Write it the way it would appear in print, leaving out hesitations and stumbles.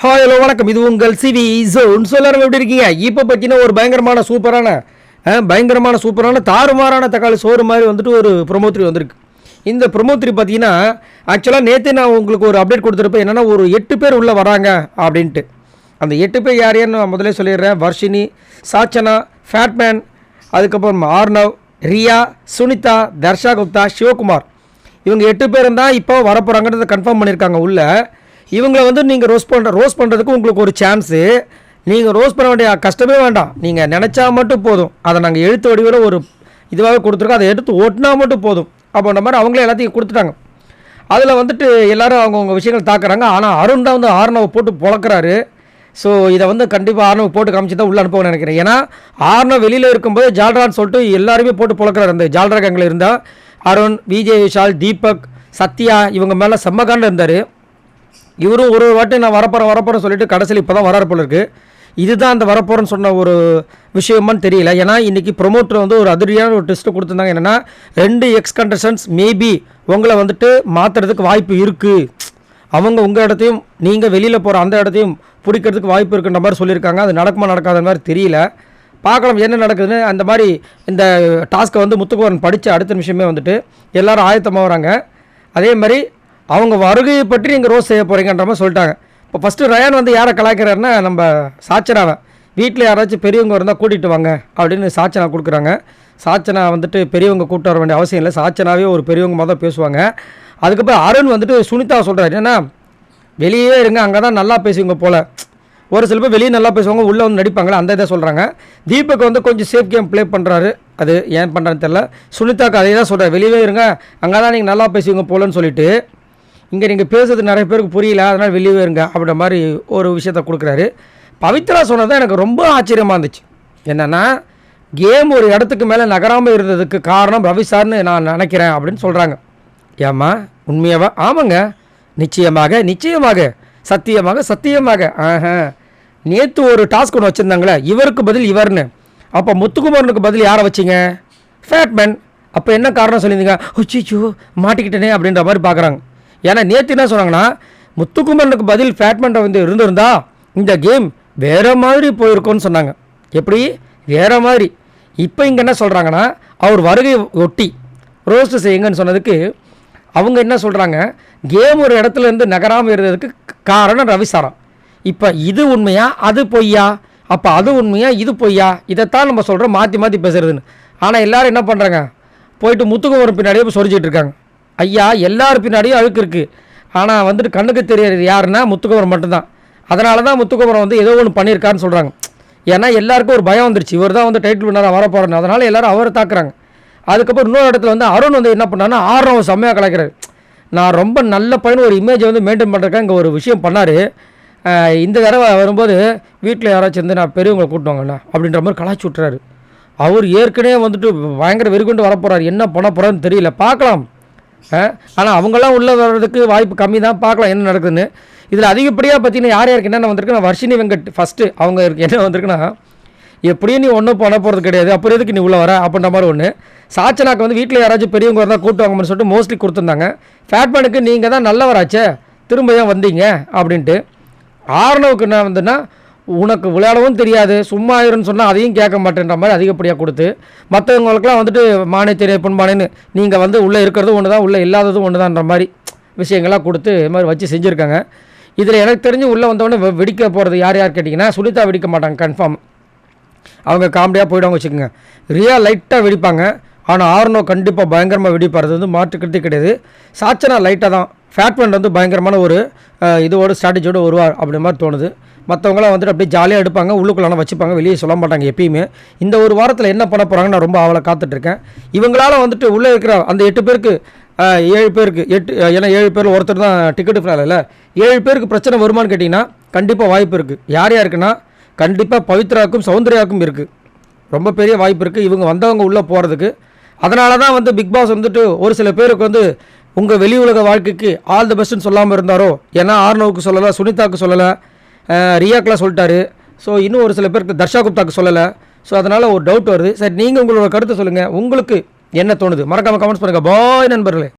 Hi hello வணக்கம். இது உங்கள் சிவி ஜோன். எல்லாரும் எப்படி இருக்கீங்க? இப்போ பார்த்தீங்கன்னா ஒரு பயங்கரமான சூப்பரான தாறுமாறான தக்காளி சோறு மாதிரி வந்துட்டு ஒரு ப்ரொமோத்ரி வந்திருக்கு. இந்த ப்ரொமோத்ரி பார்த்தீங்கன்னா ஆக்சுவலாக நேற்று நான் உங்களுக்கு ஒரு அப்டேட் கொடுத்துருப்பேன். என்னென்னா ஒரு 8 பேர் உள்ளே வராங்க அப்படின்ட்டு. அந்த 8 பேர் யார் யாருன்னு நான் முதலே சொல்லிடுறேன். வர்ஷினி, சாச்சனா, ஃபேட்மேன், அதுக்கப்புறம் ஆர்னவ், ரியா, சுனிதா, தர்ஷா குப்தா, சிவகுமார். இவங்க 8 பேரும் தான் இப்போ வரப்போகிறாங்கன்றதை கன்ஃபார்ம் பண்ணியிருக்காங்க உள்ள. இவங்களை வந்து நீங்கள் ரோஸ் பண்ணுறதுக்கு உங்களுக்கு ஒரு சான்ஸு. நீங்கள் ரோஸ் பண்ண வேண்டிய கஷ்டமே வேண்டாம். நீங்கள் நினச்சா மட்டும் போதும். அதை நாங்கள் எழுத்து வடிவில் ஒரு இதுவாகவே கொடுத்துருக்கோம். அதை எடுத்து ஒட்டினா மட்டும் போதும் அப்படின்ற மாதிரி அவங்களே எல்லாத்தையும் கொடுத்துட்டாங்க. அதில் வந்துட்டு எல்லோரும் அவங்கவுங்க விஷயங்கள் தாக்குறாங்க. ஆனால் அருண் தான் வந்து ஆர்னவை போட்டு பொழக்கிறாரு. ஸோ இதை வந்து கண்டிப்பாக ஆர்னவை போட்டு காமிச்சு தான் உள்ளே அனுப்பணும்னு நினைக்கிறேன். ஏன்னா ஆர்னவ் வெளியில் இருக்கும்போது ஜால்ரான்னு சொல்லிட்டு எல்லாருமே போட்டு பொழக்கிறாரு. அந்த ஜால்ரா கேங்கில் இருந்தால் அருண், விஜய் விஷால், தீபக், சத்யா இவங்க மேலே செம்மகாண்டில் இருந்தார். இவரும் ஒரு வாட்டி நான் வரப்போகிறேன் சொல்லிட்டு கடைசியில் இப்போ தான் வராரு போல இருக்குது. இதுதான் அந்த வரப்போகிறேன்னு சொன்ன ஒரு விஷயமானு தெரியல. ஏன்னா இன்றைக்கி ப்ரொமோட்டர் வந்து ஒரு அதிரியான ஒரு டெஸ்ட்டு கொடுத்துருந்தாங்க. என்னென்னா 2 எக்ஸ் கண்டஸ்டன்ஸ் மேபி உங்களை வந்துட்டு மாற்றுறதுக்கு வாய்ப்பு இருக்குது. அவங்க உங்கள் இடத்தையும் நீங்கள் வெளியில் போகிற அந்த இடத்தையும் பிடிக்கிறதுக்கு வாய்ப்பு இருக்குன்ற மாதிரி சொல்லியிருக்காங்க. அது நடக்குமா நடக்காத மாதிரி தெரியல. பார்க்கலாம் என்ன நடக்குதுன்னு. அந்த மாதிரி இந்த டாஸ்க்கை வந்து முத்துக்குமரன் படித்த அடுத்த நிமிஷமே வந்துட்டு எல்லோரும் ஆயத்தமாக வராங்க. அதே மாதிரி அவங்க வருகையை பற்றி நீங்கள் ரோஸ் செய்ய போகிறீங்கன்ற மாதிரி சொல்லிட்டாங்க. இப்போ ஃபஸ்ட்டு ரயான் வந்து யாரை கலாய்க்கிறாருன்னா நம்ம சாச்சனாவை. வீட்டில் யாராச்சும் பெரியவங்க இருந்தால் கூட்டிகிட்டு வாங்க அப்படின்னு சாச்சனா கொடுக்குறாங்க. சாச்சனா வந்துட்டு பெரியவங்க கூப்பிட்டு வர வேண்டிய அவசியம் இல்லை. சாச்சனாவே ஒரு பெரியவங்க மாதிரி பேசுவாங்க. அதுக்கப்புறம் அருண் வந்துட்டு சுனிதா சொல்கிறாரு, ஏன்னா வெளியே இருங்க, அங்கே தான் நல்லா பேசுவீங்க போல். ஒரு சில பேர் வெளியே நல்லா பேசுவாங்க, உள்ளே வந்து நடிப்பாங்களே, அந்த இதை சொல்கிறாங்க. தீபக் வந்து கொஞ்சம் சேஃப் கேம் ப்ளே பண்ணுறாரு. அது ஏன் பண்ணுறான்னு தெரில. சுனிதாக்கு அதே தான் சொல்கிறார், வெளியே இருங்க, அங்கே தான் நீங்கள் நல்லா பேசுவீங்க போலன்னு சொல்லிட்டு. இங்கே நீங்கள் பேசுறது நிறைய பேருக்கு புரியல, அதனால் வெளியே இருங்க அப்படின்ற மாதிரி ஒரு விஷயத்த கொடுக்குறாரு. பவித்ரா சொன்னது எனக்கு ரொம்ப ஆச்சரியமாக இருந்துச்சு. என்னென்னா கேம் ஒரு இடத்துக்கு மேலே நகராமல் இருந்ததுக்கு காரணம் ரவி சார்னு நான் நினைக்கிறேன் அப்படின்னு சொல்கிறாங்க. ஏம்மா உண்மையாவா? ஆமாங்க, நிச்சயமாக சத்தியமாக. நேற்று ஒரு டாஸ்க் ஒன்று வச்சுருந்தாங்களே, இவருக்கு பதில் இவர்னு. அப்போ முத்துக்குமரனுக்கு பதில் யாரை வச்சிங்க? ஃபேட்மேன். அப்போ என்ன காரணம் சொல்லியிருந்தீங்க? அச்சோ மாட்டிக்கிட்டேனே அப்படின்ற மாதிரி பார்க்குறாங்க. ஏன்னா நேற்று என்ன சொன்னாங்கன்னா, முத்துக்குமரனுக்கு பதில் ஃபேட்மேன் வந்து இருந்திருந்தா இந்த கேம் வேறு மாதிரி போயிருக்கோன்னு சொன்னாங்க. எப்படி வேறு மாதிரி? இப்போ இங்கே என்ன சொல்கிறாங்கன்னா, அவர் வருகை ஒட்டி ரோஸ்ட்டு செய்யுங்கன்னு சொன்னதுக்கு அவங்க என்ன சொல்கிறாங்க, கேம் ஒரு இடத்துலேருந்து நகராமல் இருந்ததுக்கு காரணம் ரவிசாரம். இப்போ இது உண்மையா அது பொய்யா? அப்போ அது உண்மையா இது பொய்யா? இதைத்தான் நம்ம சொல்கிறோம் மாற்றி பேசுகிறதுன்னு. ஆனால் எல்லோரும் என்ன பண்ணுறாங்க, போயிட்டு முத்துக்குமரன் பின்னாடியே போய் சொரிஞ்சிட்டு இருக்காங்க. ஐயா எல்லார் பின்னாடியும் அழுக்கு இருக்குது. ஆனால் வந்துட்டு கண்ணுக்கு தெரியாது யாருன்னா முத்துக்குமரன் மட்டும்தான். அதனால தான் முத்துக்குமரன் வந்து ஏதோ ஒன்று பண்ணியிருக்காருன்னு சொல்கிறாங்க. ஏன்னா எல்லாருக்கும் ஒரு பயம் வந்துருச்சு, இவர் தான் வந்து டைட்டில் வின்னராக வரப்போகிறேன்னு. அதனால் எல்லோரும் அவரை தாக்குறாங்க. அதுக்கப்புறம் இன்னொரு இடத்துல வந்து அருண் வந்து என்ன பண்ணாருன்னா ஆர்னவ செம்மையாக கலாய்க்கிறாரு. நான் ரொம்ப நல்ல பையன் ஒரு இமேஜை வந்து மெயின்டைன் பண்ணுறதுக்காக இங்கே ஒரு விஷயம் பண்ணார். இந்த தடவை வரும்போது வீட்டில் யாராச்சும் வந்து நான் பெரியவங்களை கூட்டுவாங்கண்ணா அப்படின்ற மாதிரி கலாய்ச்சி விட்டுறாரு. அவர் ஏற்கனவே வந்துட்டு பயங்கர வெறிகொண்டு வரப்போகிறார். என்ன பண்ண போகிறான்னு தெரியல, பார்க்கலாம். ஆனால் அவங்களாம் உள்ளே வர்றதுக்கு வாய்ப்பு கம்மி தான். பார்க்கலாம் என்ன நடக்குதுன்னு. இதில் அதிகப்படியாக பார்த்தீங்கன்னா யாருக்கு என்னென்ன வந்திருக்குன்னா, வர்ஷினி வெங்கட் ஃபஸ்ட்டு அவங்க என்ன வந்திருக்குன்னா, எப்படியும் நீ ஒன்றும் பண்ண போகிறது கிடையாது, அப்புறம் எதுக்கு நீ உள்ளே வர அப்படின்ற மாதிரி ஒன்று. சாச்சனாக்கு வந்து வீட்டில் யாராச்சும் பெரியவங்க இருந்தால் கூட்டுவாங்கன்னு சொல்லிட்டு மோஸ்ட்லி கொடுத்துருந்தாங்க. ஃபேட்மேனுக்கு நீங்கள் தான் நல்லவராச்சே, திரும்ப ஏன் வந்தீங்க அப்படின்ட்டு. ஆர்னவுக்கு என்ன வந்துன்னா, உனக்கு விளையாடவும் தெரியாது, சும்மா இருன்னு சொன்னால் அதையும் கேட்க மாட்டேன்ற மாதிரி அதிகப்படியாக கொடுத்து, மற்றவங்களுக்குலாம் வந்துட்டு மானே தெரிய பொன்மானேன்னு நீங்கள் வந்து உள்ளே இருக்கிறது ஒன்று தான், உள்ளே இல்லாததும் ஒன்று தான்ன்ற மாதிரி விஷயங்கள்லாம் கொடுத்து இது மாதிரி வச்சு செஞ்சுருக்காங்க. இதில் எனக்கு தெரிஞ்சு உள்ளே வந்தவொடனே வெடிக்க போகிறது யார் கேட்டிங்கன்னா, சுனிதா வெடிக்க மாட்டாங்க கன்ஃபார்ம். அவங்க காமெடியாக போய்டுவாங்க வச்சுக்கோங்க. ரியா லைட்டாக வெடிப்பாங்க. ஆனால் ஆர்னோ கண்டிப்பாக பயங்கரமாக வெடிப்பார். அது வந்து மாற்றுக்கிறதே கிடையாது. சாச்சனா லைட்டாக தான். ஃபேட்மேன் வந்து பயங்கரமான ஒரு இதோட ஸ்ட்ராட்டஜியோடு வருவார் அப்படி மாதிரி தோணுது. மற்றவங்களாம் வந்துட்டு அப்படியே ஜாலியாக எடுப்பாங்க, உள்ளுக்குள்ளான வச்சுப்பாங்க, வெளியே சொல்ல மாட்டாங்க எப்பயுமே. இந்த ஒரு வாரத்தில் என்ன பண்ண போகிறாங்கன்னு நான் ரொம்ப அவளை காத்துட்ருக்கேன். இவங்களால் வந்துட்டு உள்ளே இருக்கிற அந்த 8 பேருக்கு 7 பேருக்கு 8, ஏன்னா 7 பேரில் ஒருத்தர் தான் டிக்கெட்டு ஃபினால் இல்லை. 7 பேருக்கு பிரச்சனை வருமானு கேட்டிங்கன்னா கண்டிப்பாக வாய்ப்பு இருக்குது. யார் யாருக்குன்னா கண்டிப்பாக பவித்ராவுக்கும் சௌந்தர்யாவுக்கும் இருக்குது. ரொம்ப பெரிய வாய்ப்பு இருக்குது இவங்க வந்தவங்க உள்ளே போகிறதுக்கு. அதனால தான் வந்து பிக் பாஸ் வந்துட்டு ஒரு சில பேருக்கு வந்து உங்கள் வெளி உலக வாழ்க்கைக்கு ஆல் தி பெஸ்ட்டுன்னு சொல்லாமல் இருந்தாரோ. ஏன்னா ஆர்னவுக்கு சொல்லலை, சுனிதாவுக்கு சொல்லலை, ரியாக்கெலாம் சொல்லிட்டாரு. ஸோ இன்னும் ஒரு சில பேருக்கு தர்ஷா குப்தாக்கு சொல்லலை. ஸோ அதனால் ஒரு டவுட் வருது. சரி, நீங்கள் உங்களோட கருத்தை சொல்லுங்கள், உங்களுக்கு என்ன தோணுது? மறக்காமல் கமெண்ட்ஸ் பண்ணுங்கள். பாய் நண்பர்களே.